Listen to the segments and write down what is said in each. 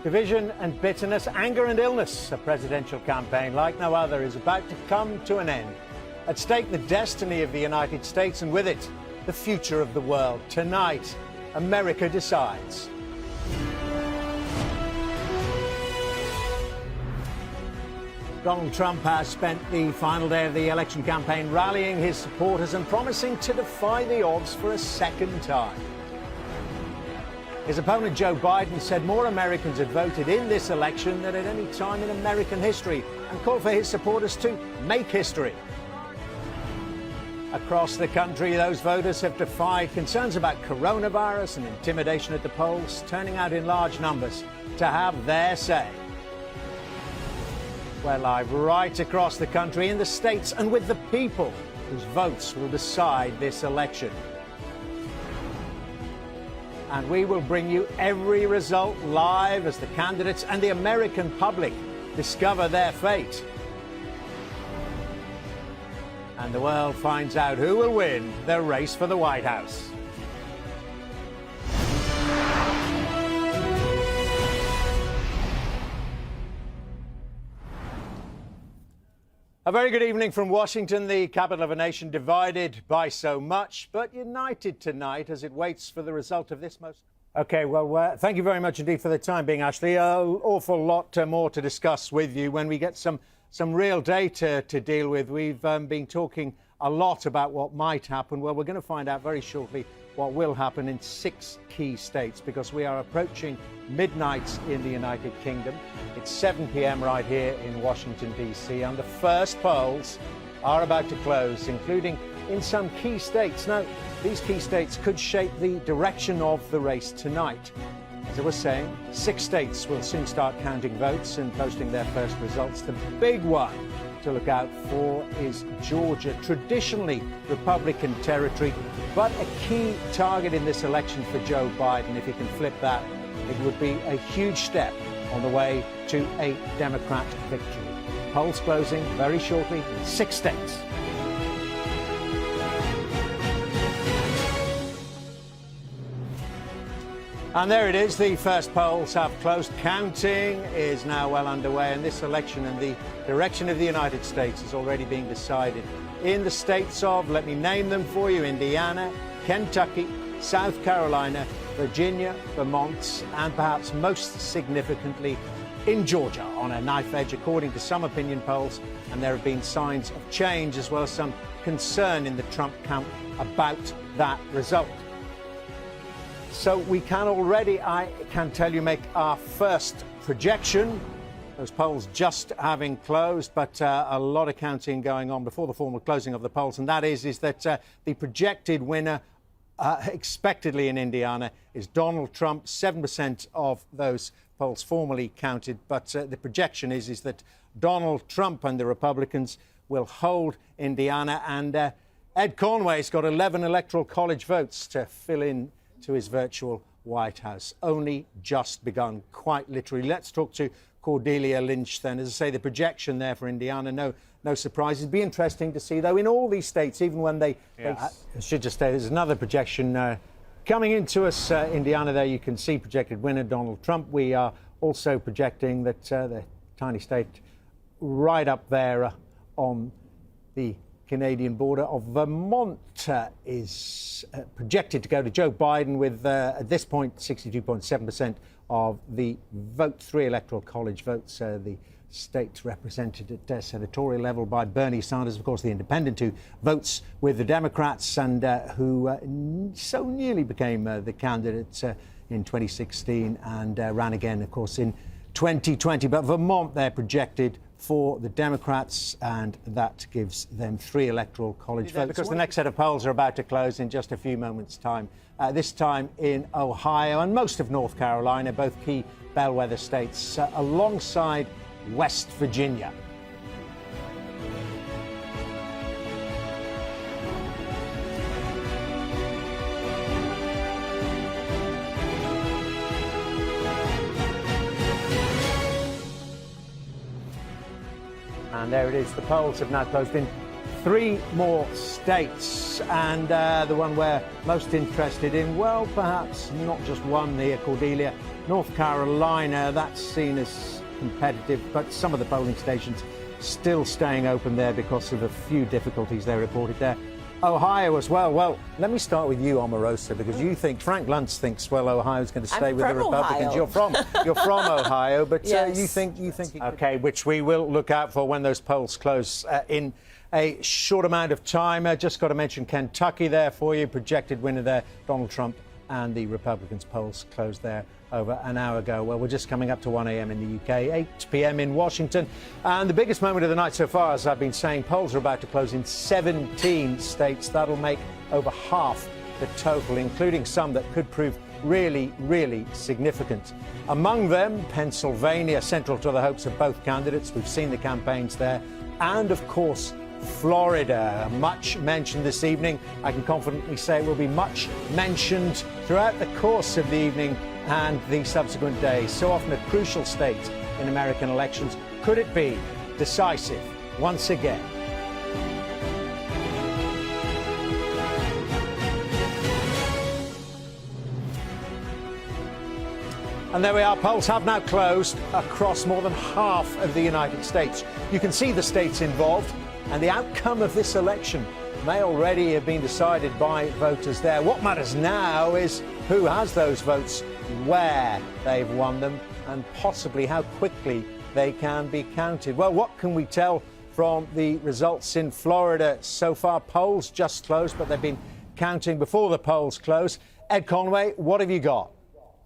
Division and bitterness, anger and illness. A presidential campaign like no other is about to come to an end. At stake, the destiny of the United States, and with it, the future of the world. Tonight, America decides. Donald Trump has spent the final day of the election campaign rallying his supporters and promising to defy the odds for a second time. His opponent, Joe Biden, said more Americans had voted in this election than at any time in American history and called for his supporters to make history. Across the country, those voters have defied concerns about coronavirus and intimidation at the polls, turning out in large numbers to have their say. We're live right across the country, in the states and with the people whose votes will decide this election. And we will bring you every result live as the candidates and the American public discover their fate. And the world finds out who will win the race for the White House. A very good evening from Washington, the capital of a nation divided by so much, but united tonight as it waits for the result of this most... OK, well, thank you very much indeed for the time being, Ashley. An awful lot more to discuss with you when we get some real data to deal with. We've been talking a lot about what might happen. Well, we're going to find out very shortly what will happen in 6 key states, because we are approaching midnight in the United Kingdom. It's 7 p.m. right here in Washington, D.C., and the first polls are about to close, including in some key states. Now, these key states could shape the direction of the race tonight. As I was saying, 6 states will soon start counting votes and posting their first results. The big one to look out for is Georgia, traditionally Republican territory, but a key target in this election for Joe Biden. If he can flip that, it would be a huge step on the way to a Democrat victory. Polls closing very shortly in 6 states. And there it is. The first polls have closed. Counting is now well underway, and this election and the direction of the United States is already being decided in the states of, let me name them for you, Indiana, Kentucky, South Carolina, Virginia, Vermont, and perhaps most significantly in Georgia, on a knife edge according to some opinion polls. And there have been signs of change, as well as some concern in the Trump camp about that result. So we can already, I can tell you, make our first projection. Those polls just having closed, but a lot of counting going on before the formal closing of the polls. And that is that the projected winner, expectedly in Indiana, is Donald Trump. 7% of those polls formally counted. But the projection is that Donald Trump and the Republicans will hold Indiana. And Ed Conway's got 11 electoral college votes to fill in to his virtual White House. Only just begun, quite literally. Let's talk to Cordelia Lynch then. As I say, the projection there for Indiana, no surprises. It'd be interesting to see, though, in all these states, even when they I should just say, there's another projection coming into us. Indiana there, you can see projected winner Donald Trump. We are also projecting that the tiny state right up there on the Canadian border of Vermont is projected to go to Joe Biden with, at this point, 62.7% of the vote, 3 electoral college votes. The state represented at senatorial level by Bernie Sanders, of course, the independent who votes with the Democrats and who so nearly became the candidate in 2016 and ran again, of course, in 2020. But Vermont, they're projected for the Democrats, and that gives them 3 electoral college votes. Because the next set of polls are about to close in just a few moments' time. This time in Ohio and most of North Carolina, both key bellwether states, alongside West Virginia. And there it is. The polls have now closed in 3 more states. And the one we're most interested in, well, perhaps not just one here, Cordelia, North Carolina, that's seen as competitive, but some of the polling stations still staying open there because of a few difficulties they reported there. Ohio as well. Well, let me start with you, Omarosa, because you think Frank Luntz thinks, well, Ohio's going to stay with the Republicans. Ohio. You're from Ohio, but yes. you think okay, which we will look out for when those polls close in a short amount of time. Just got to mention Kentucky there for you. Projected winner there, Donald Trump, and the Republicans polls closed there over an hour ago. Well, we're just coming up to 1 a.m. in the UK, 8 p.m. in Washington. And the biggest moment of the night so far, as I've been saying, polls are about to close in 17 states. That'll make over half the total, including some that could prove really, really significant. Among them, Pennsylvania, central to the hopes of both candidates. We've seen the campaigns there. And, of course, Florida, much mentioned this evening. I can confidently say it will be much mentioned throughout the course of the evening and the subsequent days. So often a crucial state in American elections. Could it be decisive once again? And there we are. Polls have now closed across more than half of the United States. You can see the states involved, and the outcome of this election may already have been decided by voters there. What matters now is who has those votes, where they've won them, and possibly how quickly they can be counted. Well, what can we tell from the results in Florida so far? Polls just closed, but they've been counting before the polls close. Ed Conway, what have you got?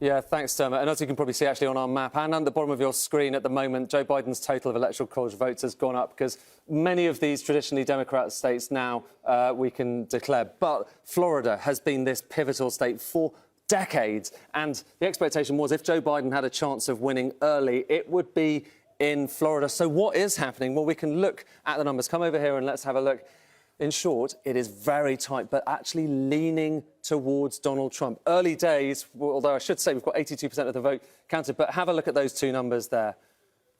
Yeah, thanks, Dermot. And as you can probably see actually on our map and at the bottom of your screen at the moment, Joe Biden's total of electoral college votes has gone up because many of these traditionally Democrat states now we can declare. But Florida has been this pivotal state for decades. And the expectation was if Joe Biden had a chance of winning early, it would be in Florida. So what is happening? Well, we can look at the numbers. Come over here and let's have a look. In short, it is very tight, but actually leaning towards Donald Trump. Early days, although I should say we've got 82% of the vote counted, but have a look at those two numbers there.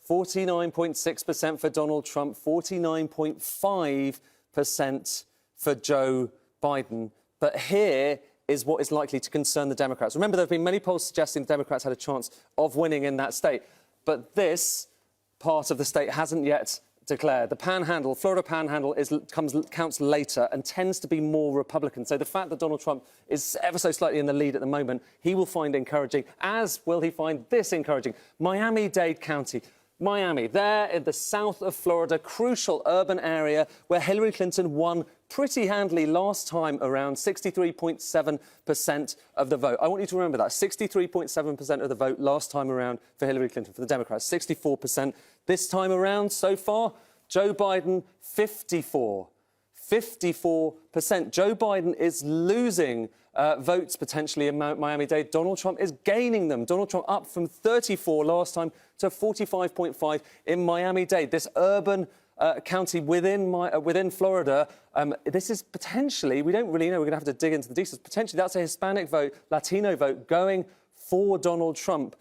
49.6% for Donald Trump, 49.5% for Joe Biden. But here is what is likely to concern the Democrats. Remember, there have been many polls suggesting the Democrats had a chance of winning in that state. But this part of the state hasn't yet declared. The Panhandle, Florida Panhandle, counts later and tends to be more Republican. So the fact that Donald Trump is ever so slightly in the lead at the moment, he will find encouraging, as will he find this encouraging. Miami-Dade County. Miami, there in the south of Florida, crucial urban area where Hillary Clinton won pretty handily last time around, 63.7% of the vote. I want you to remember that, 63.7% of the vote last time around for Hillary Clinton, for the Democrats, 64%. This time around, so far, Joe Biden, 54%. Joe Biden is losing votes potentially in Miami-Dade. Donald Trump is gaining them. Donald Trump up from 34 last time to 45.5 in Miami-Dade. This urban county within Florida, this is potentially, we don't really know, we're going to have to dig into the details, potentially that's a Hispanic vote, Latino vote going for Donald Trump.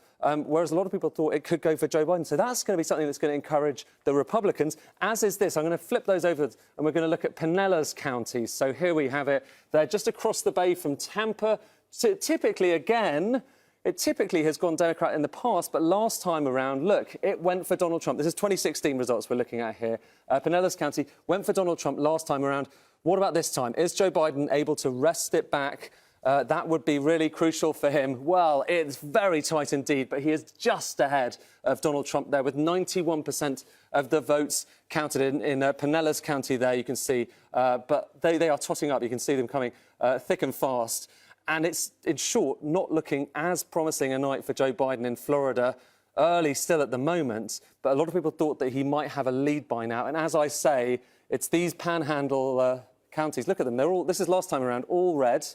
Whereas a lot of people thought it could go for Joe Biden. So that's going to be something that's going to encourage the Republicans, as is this. I'm going to flip those over and we're going to look at Pinellas County. So here we have it. They're just across the bay from Tampa. So typically, again, it typically has gone Democrat in the past, but last time around, look, it went for Donald Trump. This is 2016 results we're looking at here. Pinellas County went for Donald Trump last time around. What about this time? Is Joe Biden able to wrest it back? That would be really crucial for him. Well, it's very tight indeed, but he is just ahead of Donald Trump there with 91% of the votes counted in Pinellas County there, you can see. But they are totting up. You can see them coming thick and fast. And it's, in short, not looking as promising a night for Joe Biden in Florida. Early still at the moment, but a lot of people thought that he might have a lead by now. And as I say, it's these panhandle counties. Look at them. They're all, this is last time around, all red.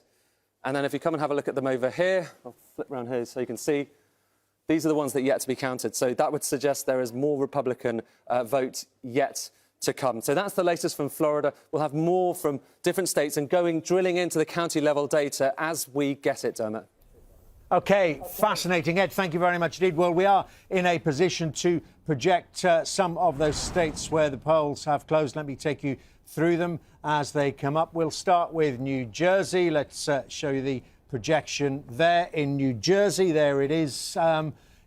And then if you come and have a look at them over here, I'll flip around here so you can see, these are the ones that are yet to be counted. So that would suggest there is more Republican vote yet to come. So that's the latest from Florida. We'll have more from different states and drilling into the county level data as we get it, Dermot. OK, fascinating, Ed. Thank you very much indeed. Well, we are in a position to project some of those states where the polls have closed. Let me take you through them as they come up. We'll start with New Jersey. Let's show you the projection there in New Jersey. There it is.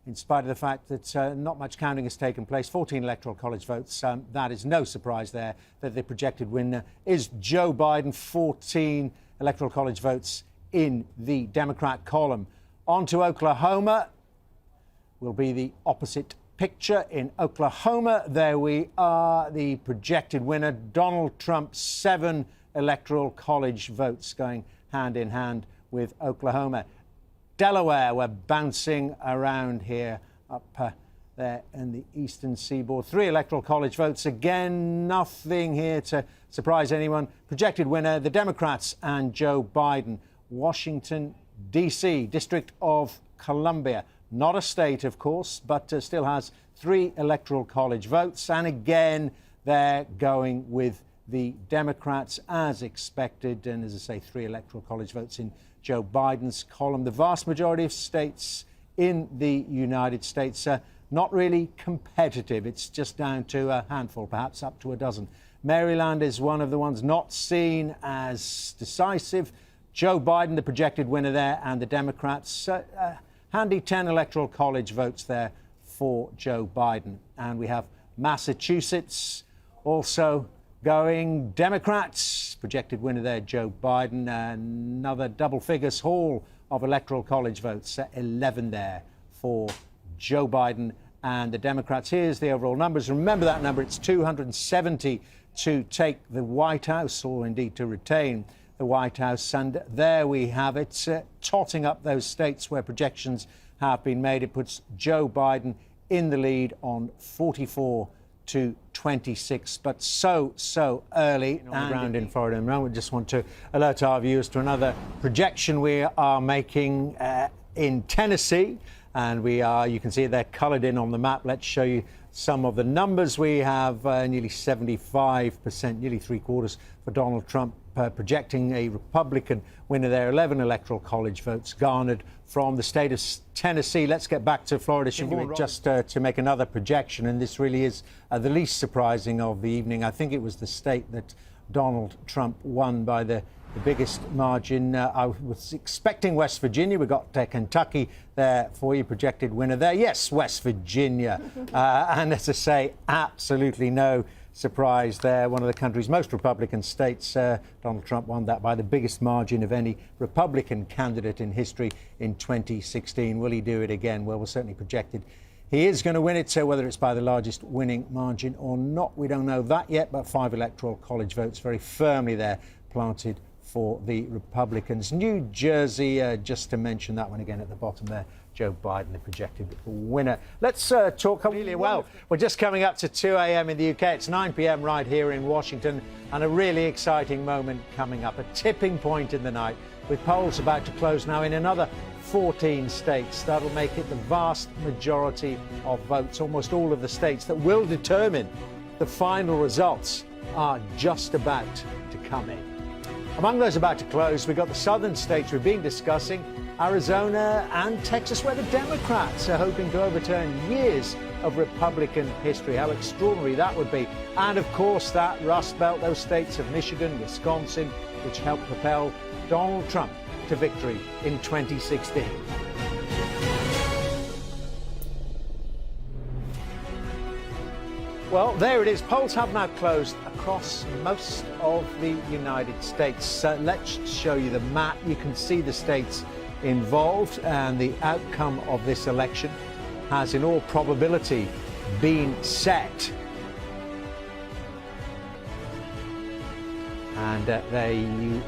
In spite of the fact that not much counting has taken place, 14 electoral college votes. That is no surprise there that the projected winner is Joe Biden. 14 electoral college votes in the Democrat column. On to Oklahoma will be the opposite picture. In Oklahoma, there we are, the projected winner, Donald Trump, 7 electoral college votes going hand in hand with Oklahoma. Delaware, we're bouncing around here up there in the eastern seaboard. 3 electoral college votes. Again, nothing here to surprise anyone. Projected winner, the Democrats and Joe Biden. Washington, D.C., District of Columbia. Not a state, of course, but still has 3 electoral college votes. And again, they're going with the Democrats as expected. And as I say, 3 electoral college votes in Joe Biden's column. The vast majority of states in the United States are not really competitive. It's just down to a handful, perhaps up to a dozen. Maryland is one of the ones not seen as decisive. Joe Biden, the projected winner there, and the Democrats, handy 10 electoral college votes there for Joe Biden. And we have Massachusetts also going Democrats. Projected winner there, Joe Biden. Another double figures haul of electoral college votes, 11 there for Joe Biden and the Democrats. Here's the overall numbers. Remember that number, it's 270 to take the White House, or indeed to retain the White House. And there we have it, totting up those states where projections have been made. It puts Joe Biden in the lead on 44 to 26, but so early on the ground in Florida. And we just want to alert our viewers to another projection we are making in Tennessee, and you can see they're coloured in on the map. Let's show you some of the numbers. We have nearly 75%, nearly 3/4 for Donald Trump, projecting a Republican winner there. 11 electoral college votes garnered from the state of Tennessee. Let's get back to Florida, just to make another projection. And this really is the least surprising of the evening. I think it was the state that Donald Trump won by the biggest margin. I was expecting West Virginia. We got Kentucky there for you, projected winner there. Yes, West Virginia. And as I say, absolutely no surprise there. One of the country's most Republican states. Donald Trump won that by the biggest margin of any Republican candidate in history in 2016. Will he do it again? Well, we're certainly projected he is going to win it. So whether it's by the largest winning margin or not, we don't know that yet. But 5 electoral college votes very firmly there planted for the Republicans. New Jersey, just to mention that one again at the bottom there, Joe Biden, the projected winner. Let's talk really well. We're just coming up to 2 a.m. in the UK. It's 9 p.m. right here in Washington, and a really exciting moment coming up, a tipping point in the night, with polls about to close now in another 14 states. That'll make it the vast majority of votes. Almost all of the states that will determine the final results are just about to come in. Among those about to close, we've got the southern states we've been discussing, Arizona and Texas, where the Democrats are hoping to overturn years of Republican history. How extraordinary that would be. And, of course, that Rust Belt, those states of Michigan, Wisconsin, which helped propel Donald Trump to victory in 2016. Well, there it is. Polls have now closed across most of the United States. Let's show you the map. You can see the states involved, and the outcome of this election has in all probability been set. And there you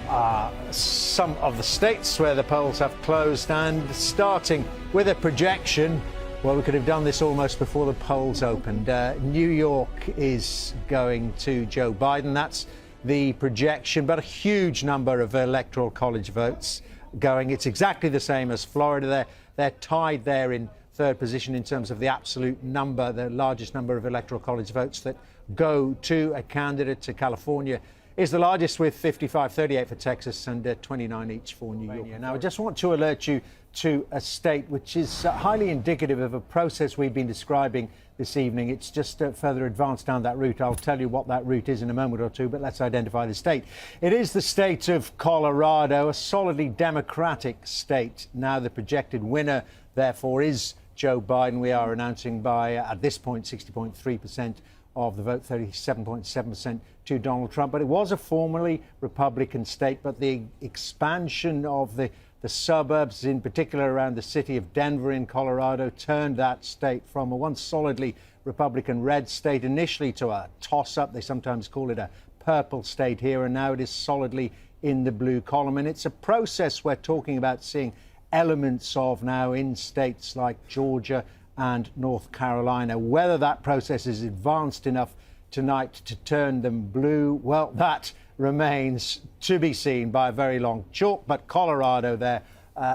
are, some of the states where the polls have closed, and starting with a projection. Well, we could have done this almost before the polls opened. New York is going to Joe Biden. That's the projection, but a huge number of electoral college votes going. It's exactly the same as Florida. They're tied there in third position in terms of the absolute number, the largest number of electoral college votes that go to a candidate. To California is the largest with 55, 38 for Texas and 29 each for New York. Now, I just want to alert you to a state which is highly indicative of a process we've been describing this evening. It's just further advanced down that route. I'll tell you what that route is in a moment or two, but let's identify the state. It is the state of Colorado, a solidly Democratic state. Now the projected winner, therefore, is Joe Biden. We are announcing by, at this point, 60.3% of the vote, 37.7% to Donald Trump. But it was a formerly Republican state, but the expansion of the suburbs, in particular around the city of Denver in Colorado, turned that state from a once solidly Republican red state initially to a toss-up. They sometimes call it a purple state here, and now it is solidly in the blue column. And it's a process we're talking about seeing elements of now in states like Georgia and North Carolina. Whether that process is advanced enough tonight to turn them blue, well, that remains to be seen by a very long chalk. But Colorado there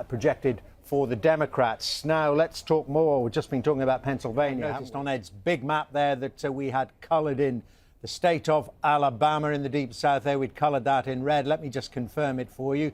projected for the Democrats. Now let's talk more. We've just been talking about Pennsylvania. Noticed on Ed's big map there that we had coloured in the state of Alabama in the deep south there. We'd coloured that in red. Let me just confirm it for you.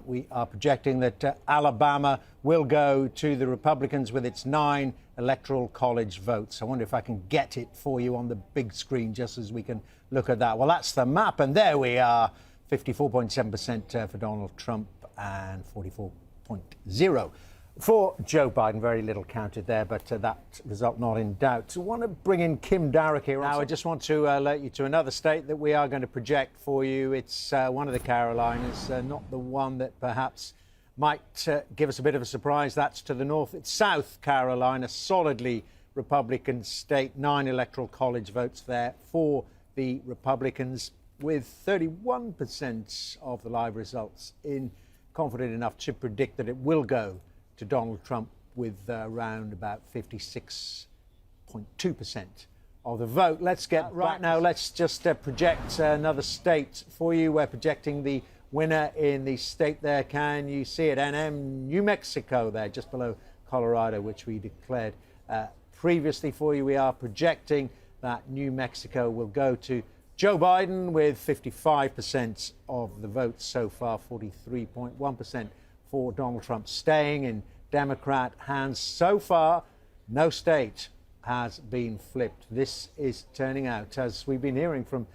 We are projecting that Alabama will go to the Republicans with its 9 electoral college votes. I wonder if I can get it for you on the big screen just as we can look at that. Well, that's the map, and there we are, 54.7% for Donald Trump and 44.0% for Joe Biden. Very little counted there, but that result not in doubt. So I want to bring in Kim Darroch here. Now, I just want to alert you to another state that we are going to project for you. It's one of the Carolinas, not the one that perhaps might give us a bit of a surprise. That's to the north. It's South Carolina, solidly Republican state, 9 electoral college votes there for the Republicans, with 31% of the live results in confident enough to predict that it will go to Donald Trump with around about 56.2% of the vote. Let's get right now. Let's just project another state for you. We're projecting the winner in the state there. Can you see it? NM, New Mexico there, just below Colorado, which we declared previously for you. We are projecting that New Mexico will go to Joe Biden with 55% of the votes so far, 43.1% for Donald Trump. Staying in Democrat hands so far, no state has been flipped. This is turning out, as we've been hearing from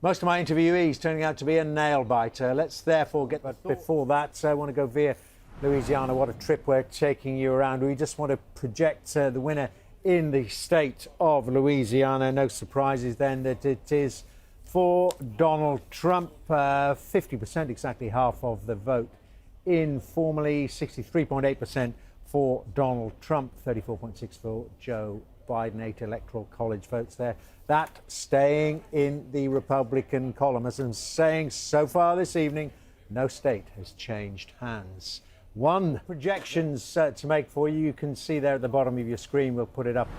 most of my interviewees, turning out to be a nail-biter. Let's therefore get, but before that, I want to go via Louisiana. What a trip we're taking you around. We just want to project the winner in the state of Louisiana. No surprises then that it is for Donald Trump, 50%, exactly half of the vote. Informally, 63.8% for Donald Trump, 34.6% for Joe Biden, 8 electoral college votes there. That staying in the Republican column. As I'm saying, so far this evening, no state has changed hands. One projections to make for you. You can see there at the bottom of your screen. We'll put it up,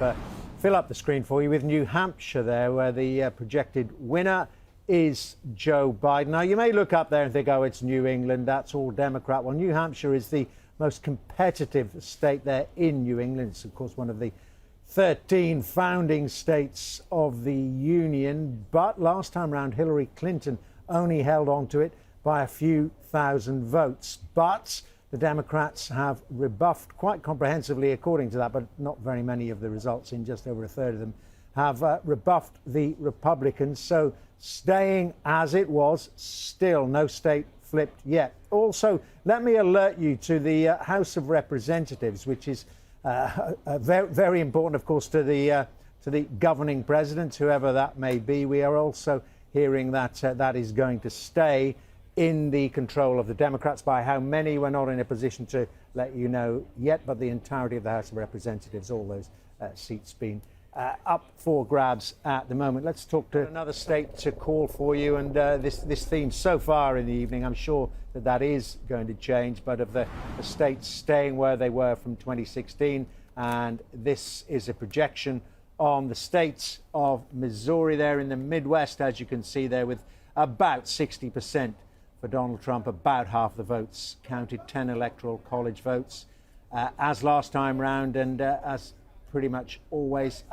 fill up the screen for you with New Hampshire there, where the projected winner is Joe Biden. Now, you may look up there and think, oh, it's New England, that's all Democrat. Well, New Hampshire is the most competitive state there in New England. It's, of course, one of the 13 founding states of the Union. But last time round, Hillary Clinton only held on to it by a few thousand votes. But the Democrats have rebuffed quite comprehensively according to that, but not very many of the results, in just over a third of them, have rebuffed the Republicans. So staying as it was, still no state flipped yet. Also, let me alert you to the House of Representatives, which is very, very important, of course, to the governing president, whoever that may be. We are also hearing that that is going to stay in the control of the Democrats. By how many, we're not in a position to let you know yet, but the entirety of the House of Representatives, all those seats being up for grabs at the moment. Let's talk to another state to call for you, and this theme so far in the evening, I'm sure that is going to change, but of the states staying where they were from 2016, and this is a projection on the states of Missouri there in the Midwest, as you can see there, with about 60% for Donald Trump, about half the votes counted, 10 electoral college votes, as last time round, and as pretty much always,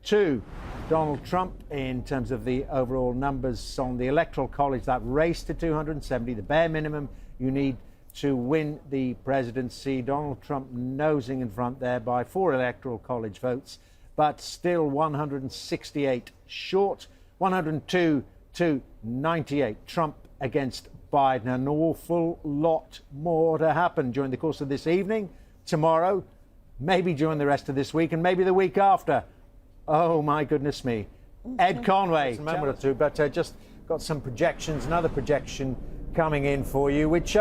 to Donald Trump in terms of the overall numbers on the Electoral College. That race to 270, the bare minimum you need to win the presidency. Donald Trump nosing in front there by 4 Electoral College votes, but still 168 short, 102 to 98. Trump against Biden. An awful lot more to happen during the course of this evening, tomorrow, maybe during the rest of this week, and maybe the week after. Oh, my goodness me. Ed Conway, a moment or two, but just got some projections, another projection coming in for you, which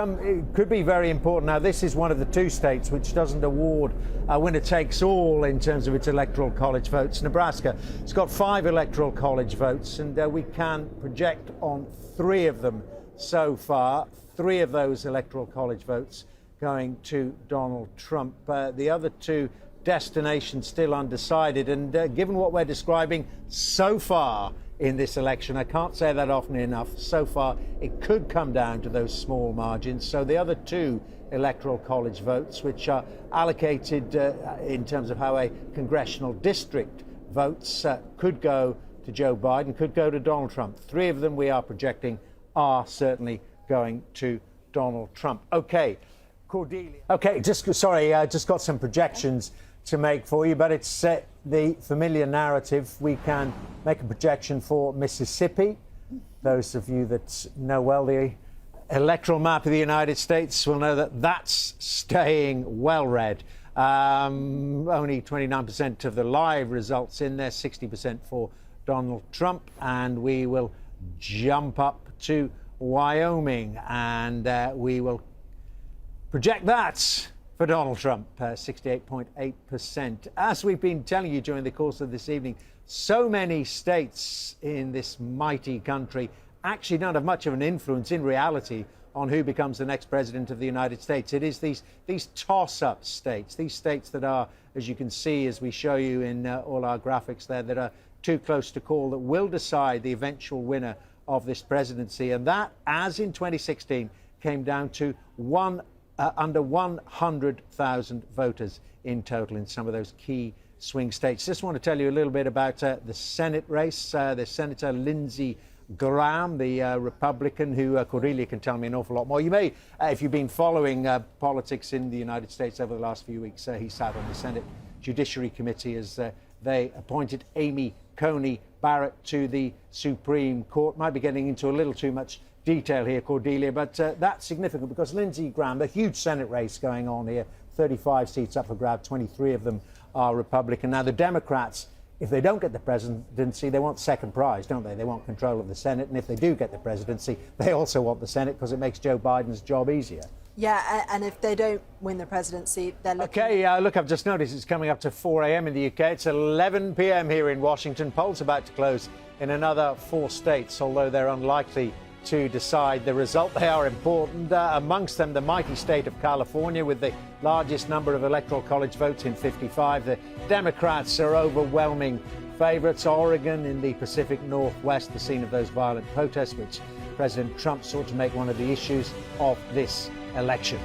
could be very important. Now, this is one of the 2 states which doesn't award a winner-takes-all in terms of its Electoral College votes. Nebraska, it's got 5 Electoral College votes, and we can project on 3 of them so far. 3 of those Electoral College votes going to Donald Trump. The other 2 destinations still undecided, and given what we're describing so far in this election, I can't say that often enough, so far it could come down to those small margins. So the other 2 Electoral College votes, which are allocated in terms of how a congressional district votes, could go to Joe Biden, could go to Donald Trump. 3 of them we are projecting are certainly going to Donald Trump. Okay, Cordelia. Okay, just got some projections to make for you, but it's the familiar narrative. We can make a projection for Mississippi. Those of you that know well the electoral map of the United States will know that that's staying well red. Only 29% of the live results in there, 60% for Donald Trump, and we will jump up to Wyoming, and we will project that for Donald Trump, 68.8%. As we've been telling you during the course of this evening, so many states in this mighty country actually don't have much of an influence in reality on who becomes the next president of the United States. It is these toss-up states, these states that are, as you can see, as we show you in all our graphics there, that are too close to call, that will decide the eventual winner of this presidency. And that, as in 2016, came down to under 100,000 voters in total in some of those key swing states. Just want to tell you a little bit about the Senate race. The Senator Lindsey Graham, the Republican, who Cordelia can tell me an awful lot more. You may, if you've been following politics in the United States over the last few weeks, he sat on the Senate Judiciary Committee as they appointed Amy Coney Barrett to the Supreme Court. Might be getting into a little too much detail here, Cordelia, but that's significant because Lindsey Graham, a huge Senate race going on here, 35 seats up for grab, 23 of them are Republican. Now, the Democrats, if they don't get the presidency, they want second prize, don't they? They want control of the Senate, and if they do get the presidency, they also want the Senate because it makes Joe Biden's job easier. Yeah, and if they don't win the presidency, they're looking... OK, look, I've just noticed it's coming up to 4 a.m. in the UK. It's 11 p.m. here in Washington. Polls about to close in another 4 states, although they're unlikely to decide the result. They are important. Amongst them, the mighty state of California, with the largest number of Electoral College votes in 55. The Democrats are overwhelming favourites. Oregon in the Pacific Northwest, the scene of those violent protests, which President Trump sought to make one of the issues of this election.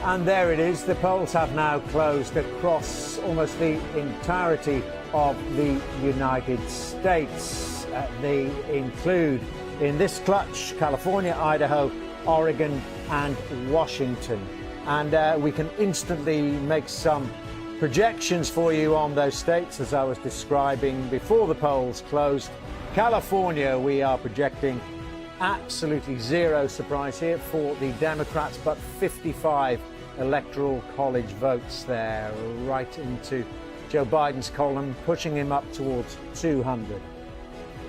And there it is. The polls have now closed across almost the entirety of the United States. They include, in this clutch, California, Idaho, Oregon and Washington. And we can instantly make some projections for you on those states, as I was describing before the polls closed. California, we are projecting absolutely zero surprise here for the Democrats, but 55 Electoral College votes there, right into Joe Biden's column, pushing him up towards 200.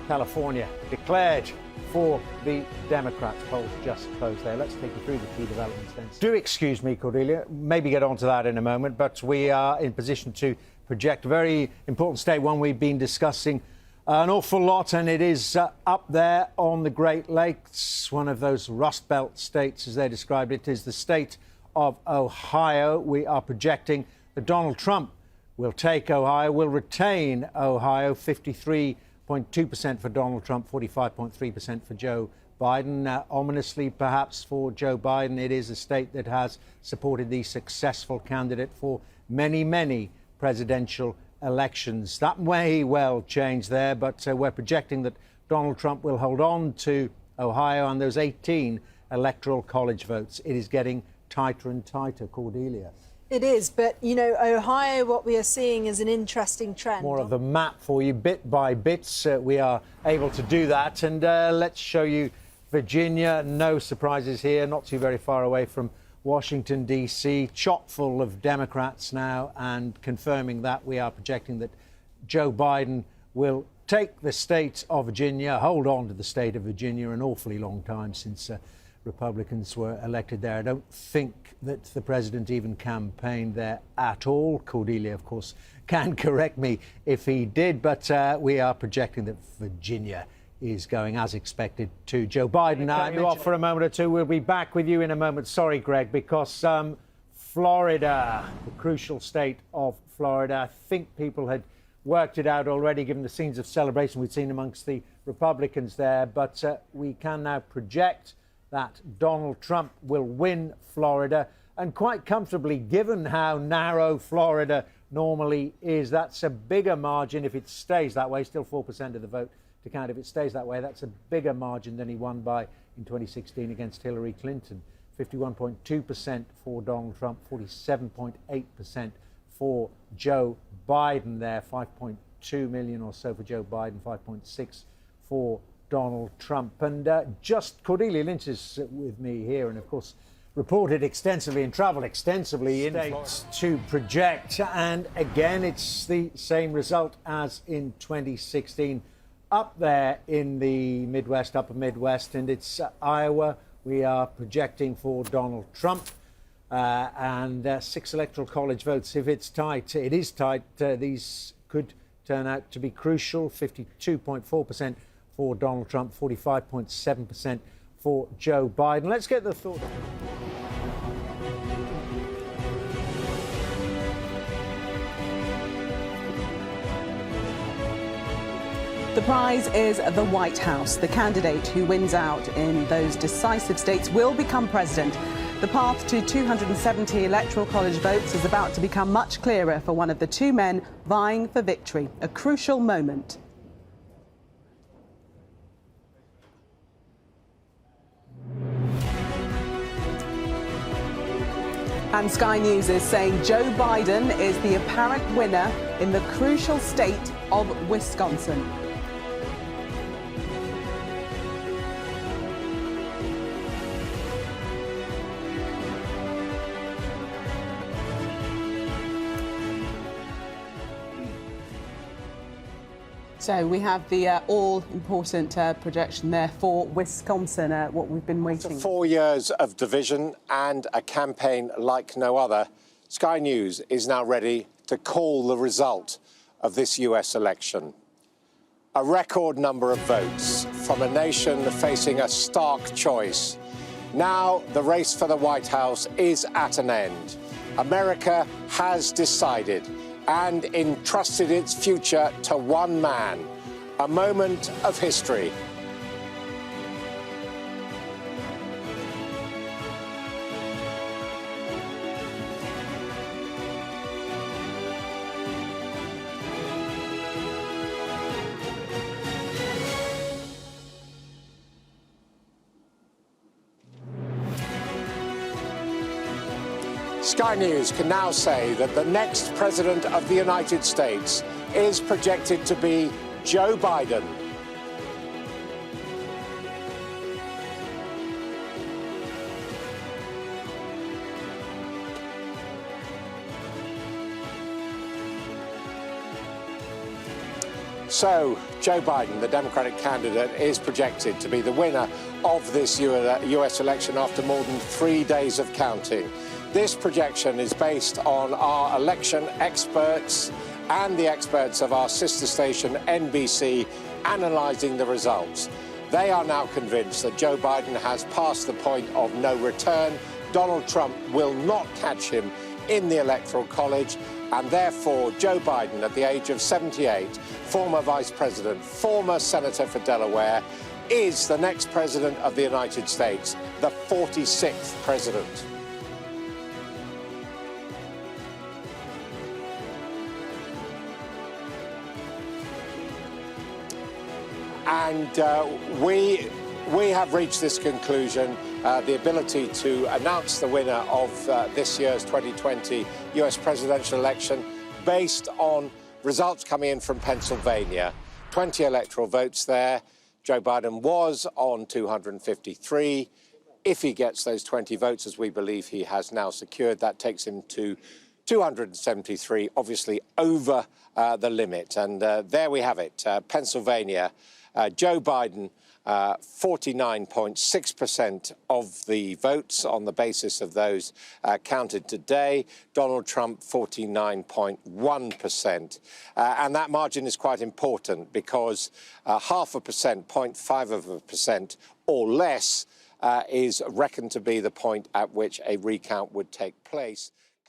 California declared for the Democrats. Polls just closed there. Let's take you through the key developments then. Do excuse me, Cordelia. Maybe get onto that in a moment, but we are in position to project a very important state, one we've been discussing an awful lot, and it is up there on the Great Lakes, one of those Rust Belt states, as they described it, is the state of Ohio. We are projecting that Donald Trump will take Ohio, will retain Ohio, 53.2% for Donald Trump, 45.3% for Joe Biden. Ominously, perhaps, for Joe Biden, it is a state that has supported the successful candidate for many, many presidential elections. That may well change there, but we're projecting that Donald Trump will hold on to Ohio and those 18 electoral college votes. It is getting tighter and tighter, Cordelia. It is, but, you know, Ohio, what we are seeing is an interesting trend. More of the map for you, bit by bit. We are able to do that. And let's show you Virginia. No surprises here, not too very far away from Washington, D.C., chock full of Democrats now, and confirming that we are projecting that Joe Biden will take the state of Virginia, hold on to the state of Virginia, an awfully long time since Republicans were elected there. I don't think that the president even campaigned there at all. Cordelia, of course, can correct me if he did, but we are projecting that Virginia is going as expected to Joe Biden. Now, I'm off for a moment or two. We'll be back with you in a moment. Sorry, Greg, because Florida, the crucial state of Florida, I think people had worked it out already, given the scenes of celebration we'd seen amongst the Republicans there. But we can now project that Donald Trump will win Florida, and quite comfortably, given how narrow Florida normally is. That's a bigger margin if it stays that way, still 4% of the vote to count. If it stays that way, that's a bigger margin than he won by in 2016 against Hillary Clinton. 51.2% for Donald Trump, 47.8% for Joe Biden there, 5.2 million or so for Joe Biden, 5.6 for Donald Trump. And just Cordelia Lynch is with me here, and of course reported extensively and travelled extensively in states to project. And again, it's the same result as in 2016. Up there in the Midwest, upper Midwest, and it's Iowa. We are projecting for Donald Trump. And 6 electoral college votes. If it's tight, it is tight. These could turn out to be crucial. 52.4% for Donald Trump, 45.7% for Joe Biden. Let's get the thought. The prize is the White House. The candidate who wins out in those decisive states will become president. The path to 270 electoral college votes is about to become much clearer for one of the two men vying for victory. A crucial moment. And Sky News is saying Joe Biden is the apparent winner in the crucial state of Wisconsin. So we have the all-important projection there for Wisconsin, what we've been waiting. After 4 years of division and a campaign like no other, Sky News is now ready to call the result of this US election. A record number of votes from a nation facing a stark choice. Now the race for the White House is at an end. America has decided and entrusted its future to one man. A moment of history. Sky News can now say that the next President of the United States is projected to be Joe Biden. So, Joe Biden, the Democratic candidate, is projected to be the winner of this US election after more than 3 days of counting. This projection is based on our election experts and the experts of our sister station, NBC, analysing the results. They are now convinced that Joe Biden has passed the point of no return. Donald Trump will not catch him in the Electoral College, And therefore, Joe Biden, at the age of 78, former Vice President, former Senator for Delaware, is the next President of the United States, the 46th President. And we have reached this conclusion, the ability to announce the winner of this year's 2020 US presidential election based on results coming in from Pennsylvania. 20 electoral votes there. Joe Biden was on 253. If he gets those 20 votes, as we believe he has now secured, that takes him to 273, obviously over the limit. And there we have it, Pennsylvania. Joe Biden, 49.6% of the votes on the basis of those counted today. Donald Trump, 49.1%. And that margin is quite important because 0.5%, 0.5% or less is reckoned to be the point at which a recount would take place.